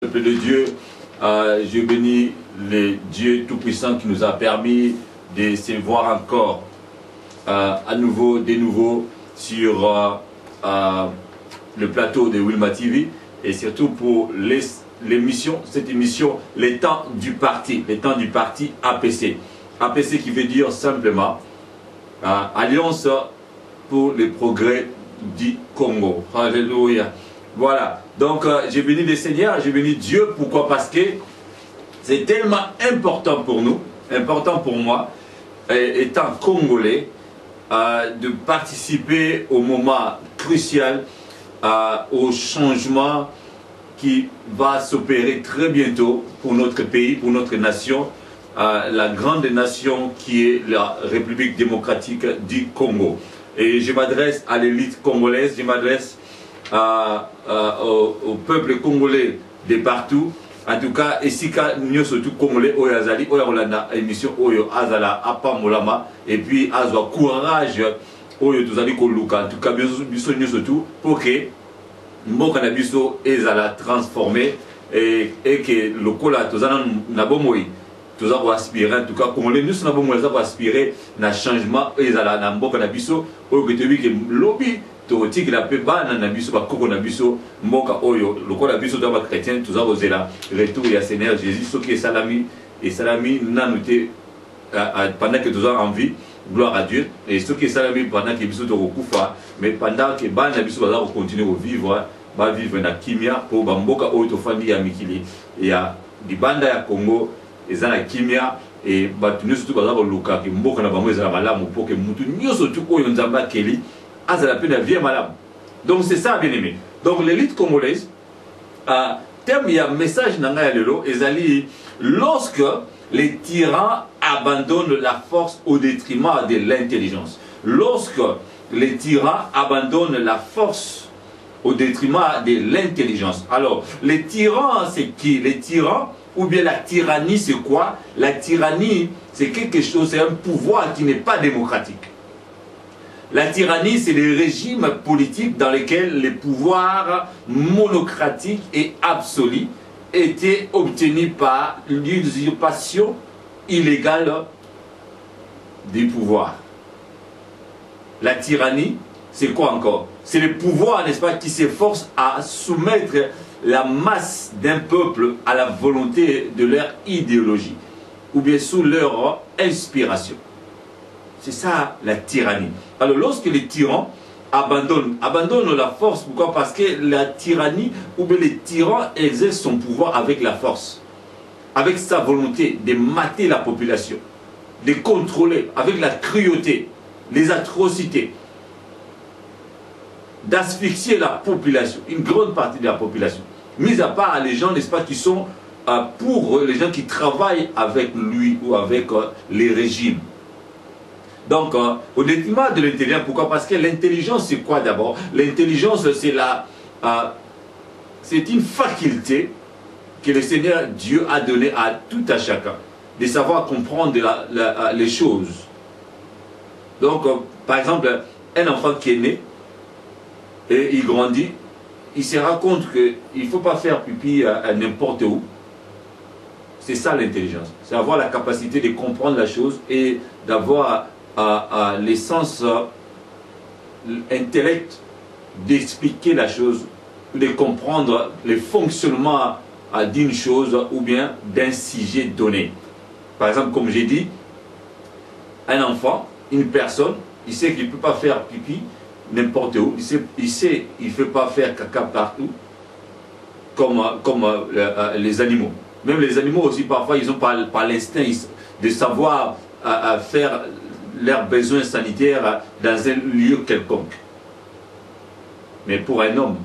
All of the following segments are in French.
Peuple de Dieu, je bénis le Dieu Tout-Puissant qui nous a permis de se voir encore à nouveau, de nouveau sur le plateau de Wilma TV et surtout pour l'émission, cette émission, les temps du parti APC. APC qui veut dire simplement Alliance pour le progrès du Congo. Alléluia. Voilà, donc j'ai béni le Seigneur, j'ai béni Dieu. Pourquoi? Parce que c'est tellement important pour nous, important pour moi, étant congolais, de participer au moment crucial, au changement qui va s'opérer très bientôt pour notre pays, pour notre nation, la grande nation qui est la République démocratique du Congo. Et je m'adresse à l'élite congolaise, je m'adresse au peuple congolais de partout. En tout cas, esika nous surtout congolais oyo azali oyo olanda émission oyo azala apamolama et puis azwa courage oyo tozali koluka. En tout cas biso nous surtout pour que mboka na biso ezala transformé et que lokola tozana na bomoi toza ko aspirer, en tout cas congolais nous na bomoi za ko aspirer na changement ezala na mboka na biso oyo que tobi que lobby toti la pe bana na biso ba koko na biso mboka oyo lokola biso to ba chrétien toza kozela retour ya Seigneur Jésus soki salami et salami nanuté pendant que toza en vie, gloire à Dieu, et soki salami pendant que biso to kokufa mais pendant que bana biso ba continuer à vivre ba vivre na kimia pour ba mboka oyo to fandi ya mikili ya dibanda ya Congo ezana kimia et ba tunu surtout ba luka ke mboka na bango ezala malamu pour que mutu nyoso tu oyo nzamba keli à la peine vient malade. Donc c'est ça, bien aimé. Donc l'élite congolaise, terme il y a un message dans lelo ezali lorsque les tyrans abandonnent la force au détriment de l'intelligence. Lorsque les tyrans abandonnent la force au détriment de l'intelligence. Alors les tyrans c'est qui? Les tyrans ou bien la tyrannie c'est quoi? La tyrannie c'est quelque chose, c'est un pouvoir qui n'est pas démocratique. La tyrannie, c'est les régimes politiques dans lesquels les pouvoirs monocratiques et absolus étaient obtenus par l'usurpation illégale des pouvoirs. La tyrannie, c'est quoi encore? C'est le pouvoir, n'est-ce pas, qui s'efforce à soumettre la masse d'un peuple à la volonté de leur idéologie ou bien sous leur inspiration. C'est ça la tyrannie. Alors lorsque les tyrans abandonnent la force, pourquoi? Parce que la tyrannie, ou bien les tyrans exercent son pouvoir avec la force, avec sa volonté de mater la population, de contrôler avec la cruauté, les atrocités, d'asphyxier la population, une grande partie de la population. Mis à part les gens, n'est-ce pas, qui sont pour les gens qui travaillent avec lui ou avec les régimes. Donc, au détriment de l'intelligence, pourquoi? Parce que l'intelligence, c'est quoi d'abord? L'intelligence, c'est une faculté que le Seigneur Dieu a donnée à tout à chacun, de savoir comprendre les choses. Donc, par exemple, un enfant qui est né, et il grandit, il se rend compte qu'il ne faut pas faire pipi à n'importe où. C'est ça l'intelligence. C'est avoir la capacité de comprendre la chose et d'avoir l'essence intellect d'expliquer la chose, de comprendre le fonctionnement d'une chose ou bien d'un sujet donné. Par exemple, comme j'ai dit, un enfant, une personne, il sait qu'il ne peut pas faire pipi n'importe où, il sait qu'il ne peut pas faire caca partout, comme les animaux. Même les animaux aussi, parfois, ils ont par l'instinct de savoir faire leurs besoins sanitaires dans un lieu quelconque. Mais pour un homme,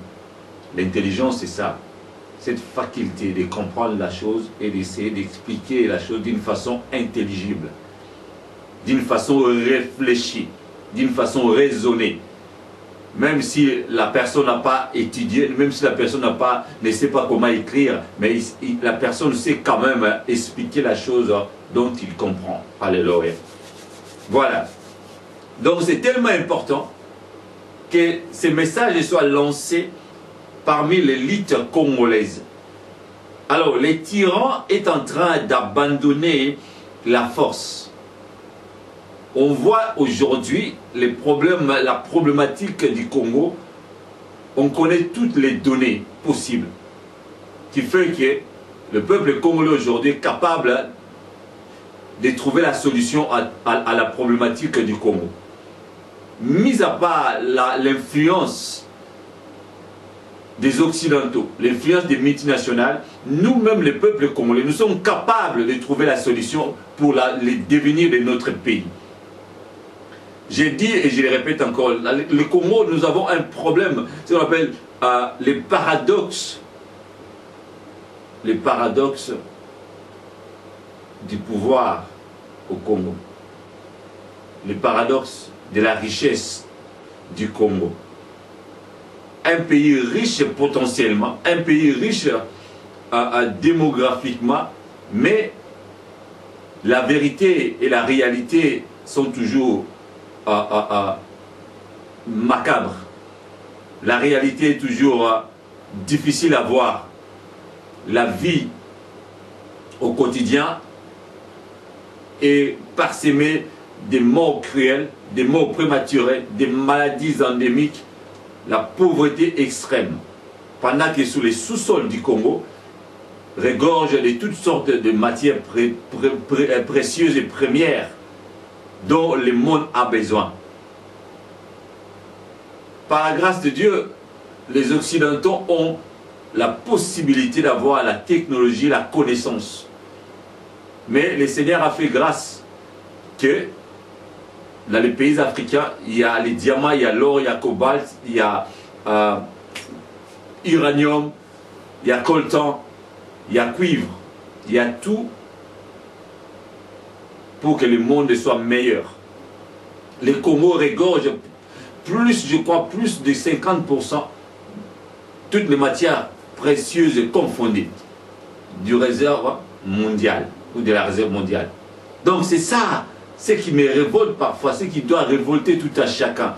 l'intelligence c'est ça, cette faculté de comprendre la chose et d'essayer d'expliquer la chose d'une façon intelligible, d'une façon réfléchie, d'une façon raisonnée. Même si la personne n'a pas étudié, même si la personne ne sait pas comment écrire, mais la personne sait quand même expliquer la chose dont il comprend. Alléluia. Voilà. Donc c'est tellement important que ces messages soient lancés parmi l'élite congolaise. Alors, le tyran est en train d'abandonner la force. On voit aujourd'hui les problèmes, la problématique du Congo. On connaît toutes les données possibles qui fait que le peuple congolais aujourd'hui est capable de trouver la solution à la problématique du Congo. Mis à part l'influence des Occidentaux, l'influence des multinationales, nous-mêmes, les peuples congolais, nous sommes capables de trouver la solution pour le devenir de notre pays. J'ai dit et je le répète encore, le Congo, nous avons un problème, ce qu'on appelle les paradoxes. Les paradoxes du pouvoir au Congo. Les paradoxes de la richesse du Congo. Un pays riche potentiellement, un pays riche démographiquement, mais la vérité et la réalité sont toujours macabres. La réalité est toujours difficile à voir. La vie au quotidien est parsemée des morts cruelles, des morts prématurées, des maladies endémiques, la pauvreté extrême. Pendant que sous les sous-sols du Congo regorge de toutes sortes de matières précieuses et premières dont le monde a besoin. Par la grâce de Dieu, les Occidentaux ont la possibilité d'avoir la technologie, la connaissance. Mais le Seigneur a fait grâce que dans les pays africains, il y a les diamants, il y a l'or, il y a le cobalt, il y a uranium, il y a coltan, il y a cuivre, il y a tout pour que le monde soit meilleur. Le Congo regorge plus, je crois, plus de 50% toutes les matières précieuses confondues du réserve mondial ou de la réserve mondiale. Donc c'est ça, ce qui me révolte parfois, ce qui doit révolter tout à chacun.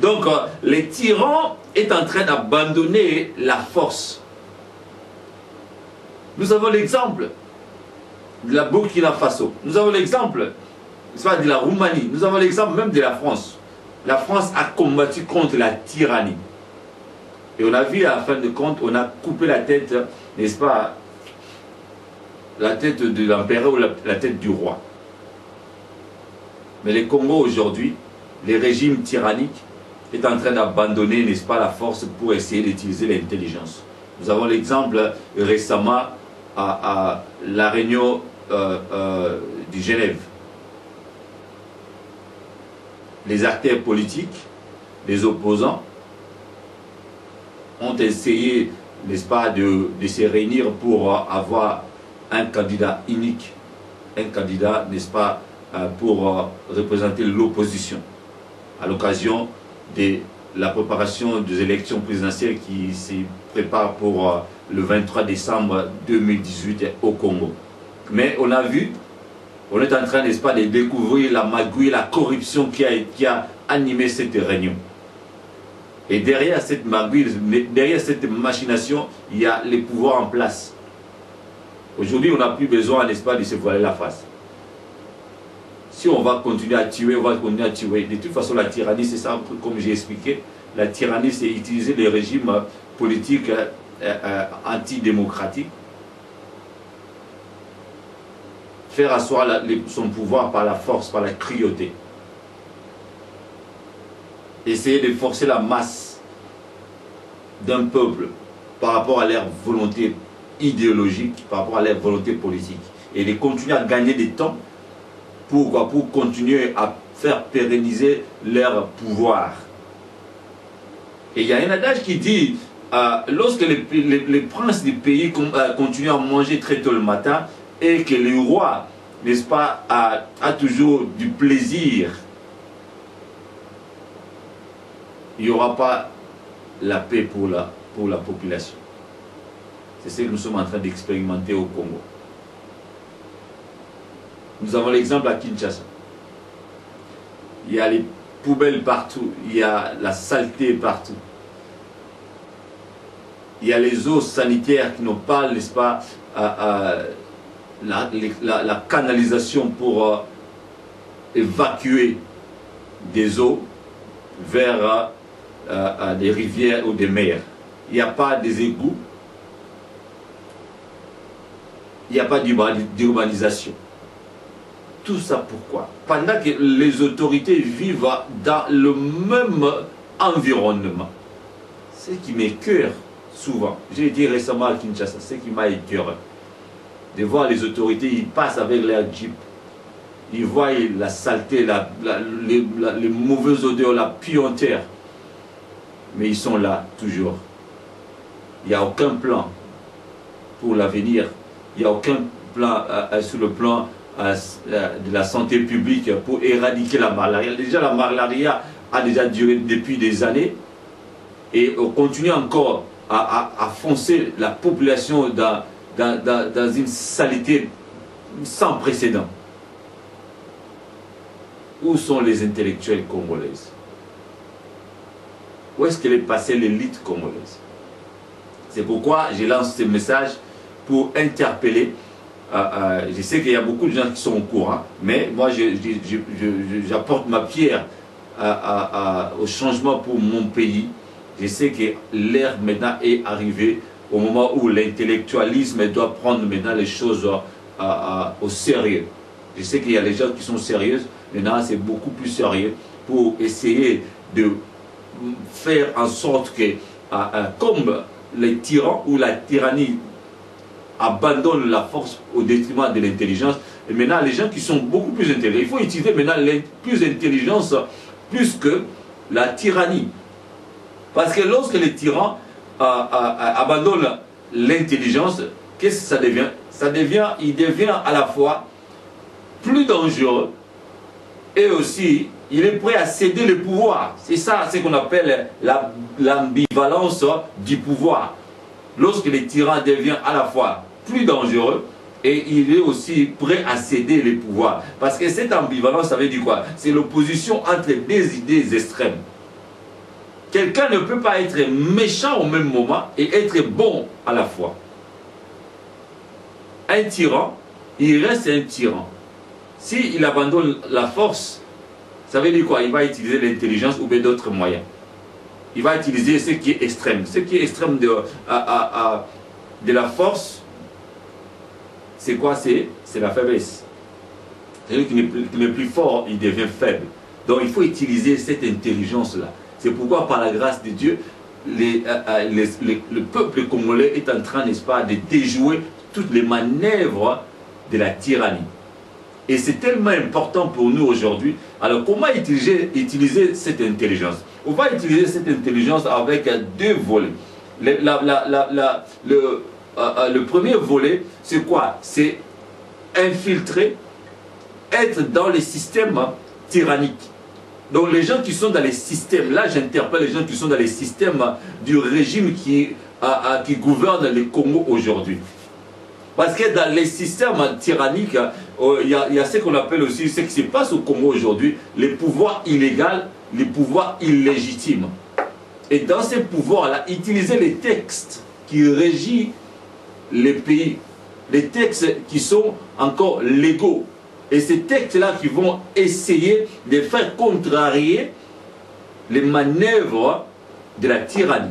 Donc le tyran est en train d'abandonner la force. Nous avons l'exemple de la Burkina Faso, nous avons l'exemple de la Roumanie, nous avons l'exemple même de la France. La France a combattu contre la tyrannie. Et on a vu à la fin de compte, on a coupé la tête, n'est-ce pas, la tête de l'empereur ou la tête du roi. Mais le Congo aujourd'hui, les régimes tyranniques est en train d'abandonner, n'est-ce pas, la force pour essayer d'utiliser l'intelligence. Nous avons l'exemple récemment à la réunion du Genève. Les acteurs politiques, les opposants, ont essayé, n'est-ce pas, de se réunir pour avoir un candidat unique, un candidat, n'est-ce pas, pour représenter l'opposition, à l'occasion de la préparation des élections présidentielles qui se préparent pour le 23 décembre 2018 au Congo. Mais on a vu, on est en train, n'est-ce pas, de découvrir la magouille, la corruption qui a animé cette réunion. Et derrière cette magouille, derrière cette machination, il y a les pouvoirs en place. Aujourd'hui, on n'a plus besoin, n'est-ce pas, de se voiler la face. Si on va continuer à tuer, on va continuer à tuer. De toute façon, la tyrannie, c'est ça, comme j'ai expliqué. La tyrannie, c'est utiliser les régimes politiques antidémocratiques, faire asseoir son pouvoir par la force, par la cruauté. Essayer de forcer la masse d'un peuple par rapport à leur volonté idéologique, par rapport à leur volonté politique. Et de continuer à gagner du temps pour continuer à faire pérenniser leur pouvoir. Et il y a un adage qui dit, lorsque les princes du pays continuent à manger très tôt le matin et que le roi, n'est-ce pas, a toujours du plaisir, il n'y aura pas la paix pour la population. C'est ce que nous sommes en train d'expérimenter au Congo. Nous avons l'exemple à Kinshasa. Il y a les poubelles partout, il y a la saleté partout. il y a les eaux sanitaires qui n'ont pas, n'est-ce pas, la canalisation pour évacuer des eaux vers des rivières ou des mers. Il n'y a pas des égouts, il n'y a pas d'urbanisation. Tout ça pourquoi? Pendant que les autorités vivent dans le même environnement. Ce qui m'écoeure souvent, j'ai été récemment à Kinshasa, ce qui m'a écoeuré, de voir les autorités, ils passent avec leur jeep, ils voient la saleté, les mauvaises odeurs, la puanteur, mais ils sont là toujours. Il n'y a aucun plan pour l'avenir, il n'y a aucun plan sur le plan de la santé publique pour éradiquer la malaria. Déjà la malaria a déjà duré depuis des années et on continue encore à foncer la population dans une saleté sans précédent. Où sont les intellectuels congolaises? Où est-ce qu'elle est passée l'élite congolaise? C'est pourquoi je lance ce message pour interpeller. Je sais qu'il y a beaucoup de gens qui sont au courant, mais moi j'apporte ma pierre au changement pour mon pays. Je sais que l'ère maintenant est arrivée au moment où l'intellectualisme doit prendre maintenant les choses au sérieux. Je sais qu'il y a des gens qui sont sérieux, maintenant c'est beaucoup plus sérieux pour essayer de faire en sorte que, comme les tyrans ou la tyrannie abandonnent la force au détriment de l'intelligence, et maintenant les gens qui sont beaucoup plus intelligents, il faut utiliser maintenant plus d'intelligence plus que la tyrannie. Parce que lorsque les tyrans abandonnent l'intelligence, qu'est-ce que ça devient? Il devient à la fois plus dangereux et aussi il est prêt à céder le pouvoir. C'est ça ce qu'on appelle l'ambivalence du pouvoir. Lorsque le tyran devient à la fois plus dangereux et il est aussi prêt à céder le pouvoir. Parce que cette ambivalence, ça veut dire quoi? C'est l'opposition entre des idées extrêmes. Quelqu'un ne peut pas être méchant au même moment et être bon à la fois. Un tyran, il reste un tyran. S'il abandonne la force, ça veut dire quoi? Il va utiliser l'intelligence ou bien d'autres moyens. Il va utiliser ce qui est extrême. Ce qui est extrême de la force, c'est quoi? C'est la faiblesse. Celui qui n'est plus fort, il devient faible. Donc il faut utiliser cette intelligence-là. C'est pourquoi, par la grâce de Dieu, le peuple congolais est en train, n'est-ce pas, de déjouer toutes les manœuvres de la tyrannie. Et c'est tellement important pour nous aujourd'hui. Alors, comment utiliser cette intelligence? On va utiliser cette intelligence avec deux volets. Le premier volet, c'est quoi? C'est infiltrer, être dans les systèmes tyranniques. Donc les gens qui sont dans les systèmes, là j'interpelle les gens qui sont dans les systèmes du régime qui gouverne les Congo aujourd'hui. Parce que dans les systèmes tyranniques, il y a ce qu'on appelle aussi, ce qui se passe au Congo aujourd'hui, les pouvoirs illégaux, les pouvoirs illégitimes. Et dans ces pouvoirs-là, utiliser les textes qui régissent les pays, les textes qui sont encore légaux. Et ces textes-là qui vont essayer de faire contrarier les manœuvres de la tyrannie.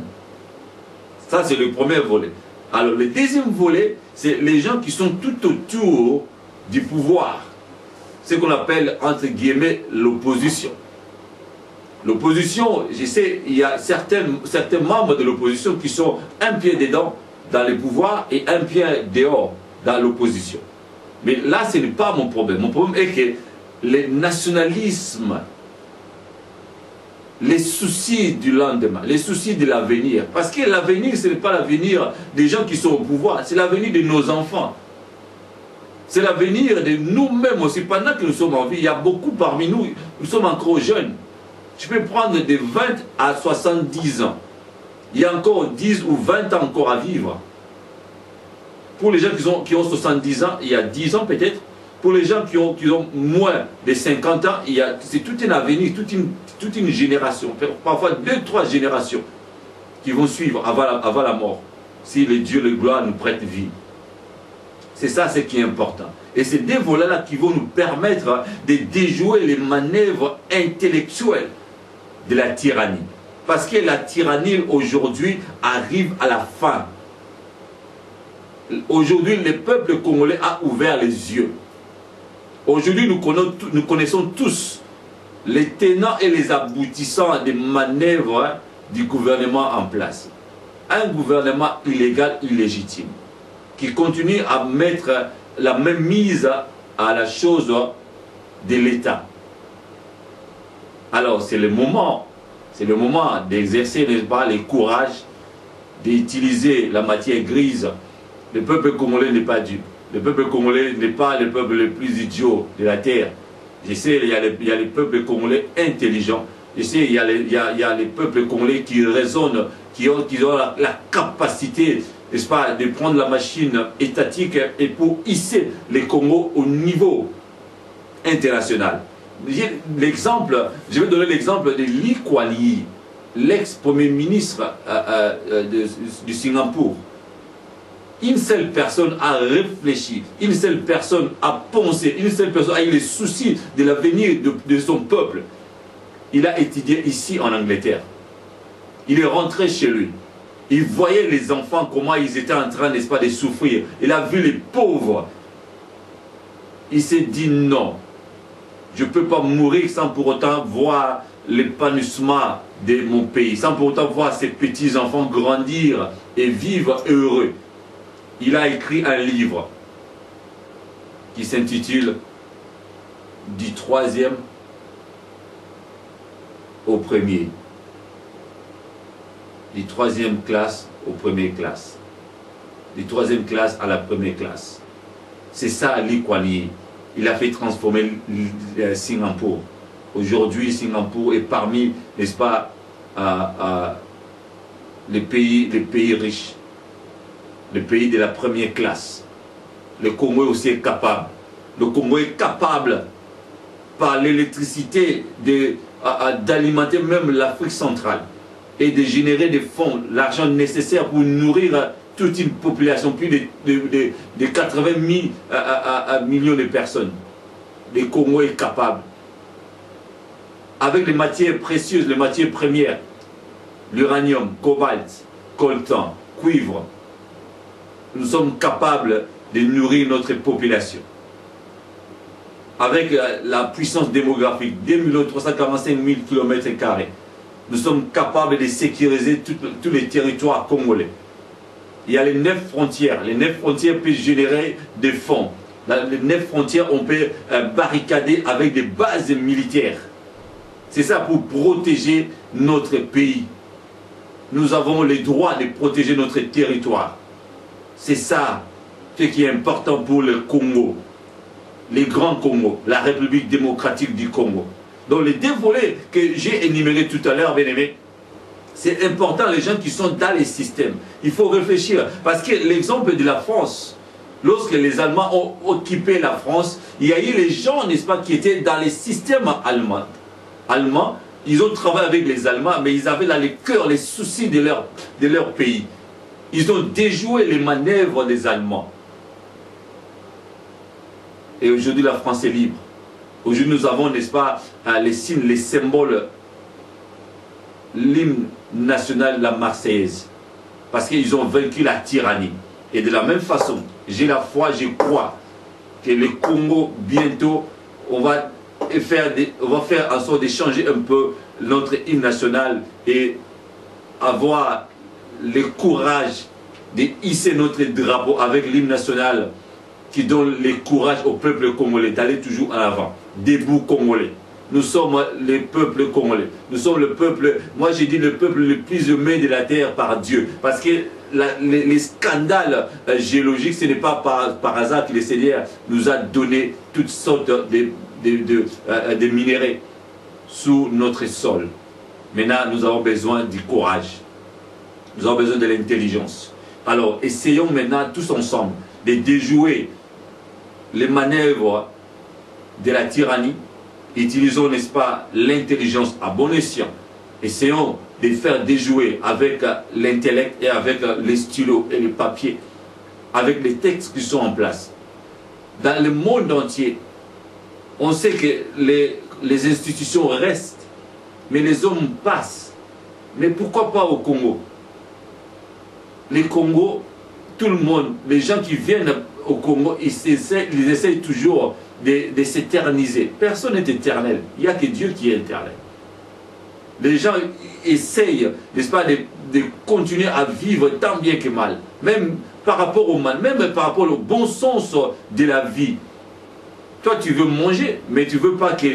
Ça, c'est le premier volet. Alors, le deuxième volet, c'est les gens qui sont tout autour du pouvoir. Ce qu'on appelle, entre guillemets, l'opposition. L'opposition, je sais, il y a certains membres de l'opposition qui sont un pied dedans dans le pouvoir et un pied dehors dans l'opposition. Mais là, ce n'est pas mon problème. Mon problème est que le nationalisme, les soucis du lendemain, les soucis de l'avenir. Parce que l'avenir, ce n'est pas l'avenir des gens qui sont au pouvoir, c'est l'avenir de nos enfants. C'est l'avenir de nous-mêmes aussi. Pendant que nous sommes en vie, il y a beaucoup parmi nous, nous sommes encore jeunes. Tu peux prendre de 20 à 70 ans. Il y a encore 10 ou 20 ans encore à vivre. Pour les gens qui ont 70 ans, il y a 10 ans peut-être. Pour les gens qui ont moins de 50 ans, c'est tout un avenir, toute une génération. Parfois 2-3 générations qui vont suivre avant la mort. si le Dieu de gloire nous prête vie. C'est ça ce qui est important. Et c'est des volets-là qui vont nous permettre de déjouer les manœuvres intellectuelles de la tyrannie. Parce que la tyrannie aujourd'hui arrive à la fin. Aujourd'hui, le peuple congolais a ouvert les yeux. Aujourd'hui, nous connaissons tous les tenants et les aboutissants des manœuvres du gouvernement en place. Un gouvernement illégal, illégitime, qui continue à mettre la même mise à la chose de l'État. Alors, c'est le moment d'exercer, n'est-ce pas, le courage d'utiliser la matière grise. Le peuple congolais n'est pas dupe. Le peuple congolais n'est pas le peuple le plus idiot de la terre. Je sais, il y a les peuples congolais intelligents. Je sais, il y a les peuples congolais qui raisonnent, qui ont la capacité, n'est-ce pas, de prendre la machine étatique et pour hisser les Congos au niveau international. Je vais donner l'exemple de Lee Kuan Yew, l'ex-premier ministre du Singapour. Une seule personne a réfléchi, une seule personne a pensé, une seule personne a eu les soucis de l'avenir de son peuple. Il a étudié ici en Angleterre. Il est rentré chez lui. Il voyait les enfants, comment ils étaient en train, n'est-ce pas, de souffrir. Il a vu les pauvres. Il s'est dit non. Je ne peux pas mourir sans pour autant voir l'épanouissement de mon pays, sans pour autant voir ces petits-enfants grandir et vivre heureux. Il a écrit un livre qui s'intitule « Du troisième au premier ». Du troisième classe au première classe. Du troisième classe à la première classe. C'est ça Lee Kuan Yew. Il a fait transformer Singapour. Aujourd'hui, Singapour est parmi, n'est-ce pas, les pays riches. Le pays de la première classe. Le Congo aussi est capable. Le Congo est capable, par l'électricité, d'alimenter même l'Afrique centrale et de générer des fonds, l'argent nécessaire pour nourrir toute une population, plus de 80 000 millions de personnes. Le Congo est capable. Avec les matières précieuses, les matières premières, l'uranium, cobalt, coltan, cuivre, nous sommes capables de nourrir notre population. Avec la puissance démographique, 2 345 000 km², nous sommes capables de sécuriser tous les territoires congolais. Il y a les 9 frontières. Les 9 frontières peuvent générer des fonds. Dans les 9 frontières, on peut barricader avec des bases militaires. C'est ça pour protéger notre pays. Nous avons le droit de protéger notre territoire. C'est ça ce qui est important pour le Congo, les grands Congo, la République démocratique du Congo. Donc les 2 volets que j'ai énumérés tout à l'heure, bien aimés, c'est important, les gens qui sont dans les systèmes. Il faut réfléchir, parce que l'exemple de la France, lorsque les Allemands ont occupé la France, il y a eu les gens, n'est-ce pas, qui étaient dans les systèmes allemands. Ils ont travaillé avec les Allemands, mais ils avaient dans le cœur les soucis de leur pays. Ils ont déjoué les manœuvres des Allemands. Et aujourd'hui, la France est libre. Aujourd'hui, nous avons, n'est-ce pas, les signes, les symboles, l'hymne national, la Marseillaise. Parce qu'ils ont vaincu la tyrannie. Et de la même façon, j'ai la foi, je crois que le Congo, bientôt, on va faire en sorte de changer un peu notre hymne national et avoir le courage de hisser notre drapeau avec l'hymne national qui donne le courage au peuple congolais d'aller toujours en avant. Debout Congolais. Nous sommes le peuple congolais. Nous sommes le peuple, moi j'ai dit le peuple le plus aimé de la terre par Dieu. Parce que les scandales géologiques, ce n'est pas par hasard que le Seigneur nous a donné toutes sortes de minéraux sous notre sol. Maintenant, nous avons besoin du courage. Nous avons besoin de l'intelligence. Alors, essayons maintenant tous ensemble de déjouer les manœuvres de la tyrannie. Utilisons, n'est-ce pas, l'intelligence à bon escient. Essayons de faire déjouer avec l'intellect et avec les stylos et les papiers, avec les textes qui sont en place. Dans le monde entier, on sait que les institutions restent, mais les hommes passent. Mais pourquoi pas au Congo? Les Congos, tout le monde, les gens qui viennent au Congo, ils essayent toujours de s'éterniser. Personne n'est éternel. Il n'y a que Dieu qui est éternel. Les gens essayent, n'est-ce pas, de continuer à vivre tant bien que mal. Même par rapport au mal, même par rapport au bon sens de la vie. Toi, tu veux manger, mais tu ne veux pas que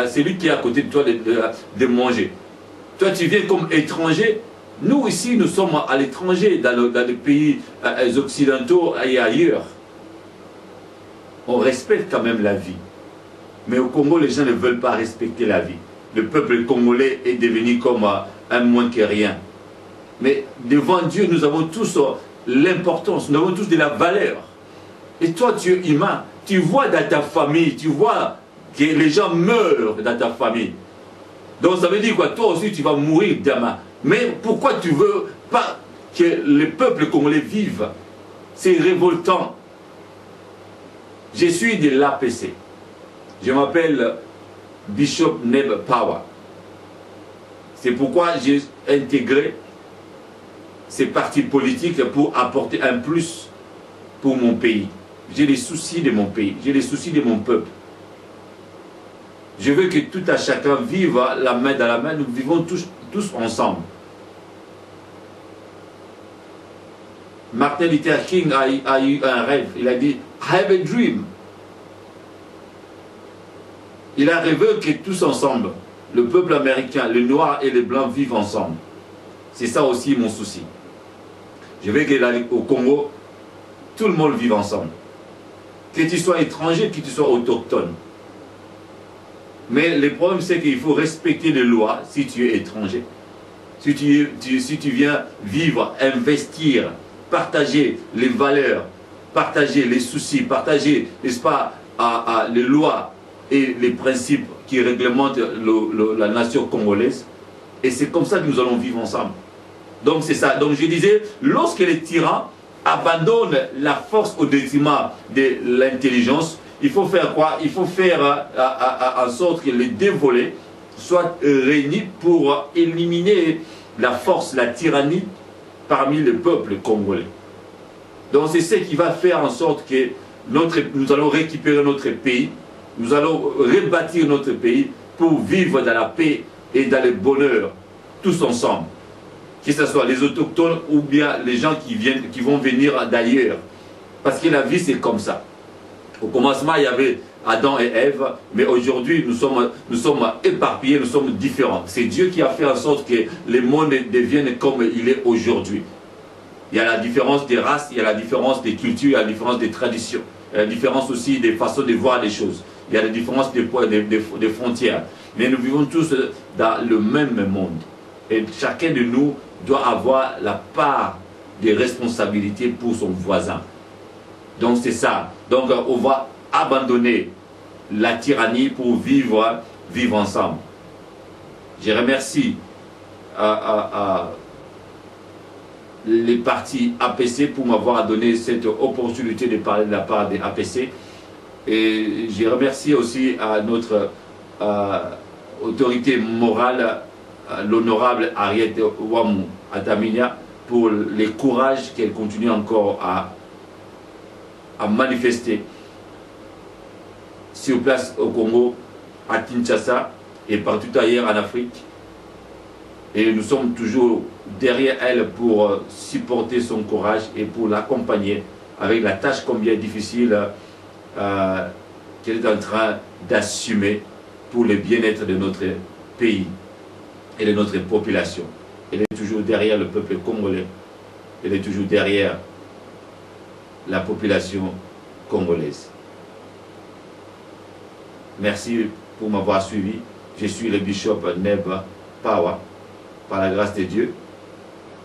celui qui est à côté de toi de manger. Toi, tu viens comme étranger. Nous, ici, nous sommes à l'étranger, dans les pays occidentaux et ailleurs. On respecte quand même la vie. Mais au Congo, les gens ne veulent pas respecter la vie. Le peuple congolais est devenu comme un moins que rien. Mais devant Dieu, nous avons tous l'importance, nous avons tous de la valeur. Et toi, tu es humain. Tu vois dans ta famille, tu vois que les gens meurent dans ta famille. Donc ça veut dire quoi? Toi aussi, tu vas mourir demain. Mais pourquoi tu ne veux pas que le peuple congolais vive? C'est révoltant. Je suis de l'APC. Je m'appelle Bishop Neb Power. C'est pourquoi j'ai intégré ces partis politiques pour apporter un plus pour mon pays. J'ai les soucis de mon pays, j'ai les soucis de mon peuple. Je veux que tout à chacun vive la main dans la main, nous vivons tous ensemble. Martin Luther King a eu un rêve, il a dit « I have a dream ». Il a rêvé que tous ensemble, le peuple américain, les noirs et les blancs vivent ensemble. C'est ça aussi mon souci. Je veux qu'au Congo, tout le monde vive ensemble. Que tu sois étranger, que tu sois autochtone. Mais le problème, c'est qu'il faut respecter les lois si tu es étranger. Si tu viens vivre, investir, partager les valeurs, partager les soucis, partager, n'est-ce pas, les lois et les principes qui réglementent la nation congolaise. Et c'est comme ça que nous allons vivre ensemble. Donc c'est ça. Donc je disais, lorsque les tyrans abandonnent la force au détriment de l'intelligence, il faut faire quoi? Il faut faire en sorte que les dévolés soient réunis pour éliminer la force, la tyrannie parmi le peuple congolais. Donc c'est ce qui va faire en sorte que nous allons récupérer notre pays, nous allons rebâtir notre pays pour vivre dans la paix et dans le bonheur, tous ensemble. Que ce soit les autochtones ou bien les gens qui vont venir d'ailleurs. Parce que la vie, c'est comme ça. Au commencement, il y avait Adam et Ève, mais aujourd'hui, nous sommes éparpillés, nous sommes différents. C'est Dieu qui a fait en sorte que le monde devienne comme il est aujourd'hui. Il y a la différence des races, il y a la différence des cultures, il y a la différence des traditions. Il y a la différence aussi des façons de voir les choses. Il y a la différence des frontières. Mais nous vivons tous dans le même monde. Et chacun de nous doit avoir la part des responsabilités pour son voisin. Donc c'est ça. Donc on va abandonner la tyrannie pour vivre ensemble. Je remercie les partis APC pour m'avoir donné cette opportunité de parler de la part des APC. Et je remercie aussi à notre autorité morale, l'honorable Harriet Ouamou Adaminia, pour le courage qu'elle continue encore à manifester sur place au Congo, à Kinshasa et partout ailleurs en Afrique. Et nous sommes toujours derrière elle pour supporter son courage et pour l'accompagner avec la tâche combien difficile qu'elle est en train d'assumer pour le bien-être de notre pays et de notre population. Elle est toujours derrière le peuple congolais. Elle est toujours derrière la population congolaise. Merci pour m'avoir suivi. Je suis le bishop Neb Power, par la grâce de Dieu.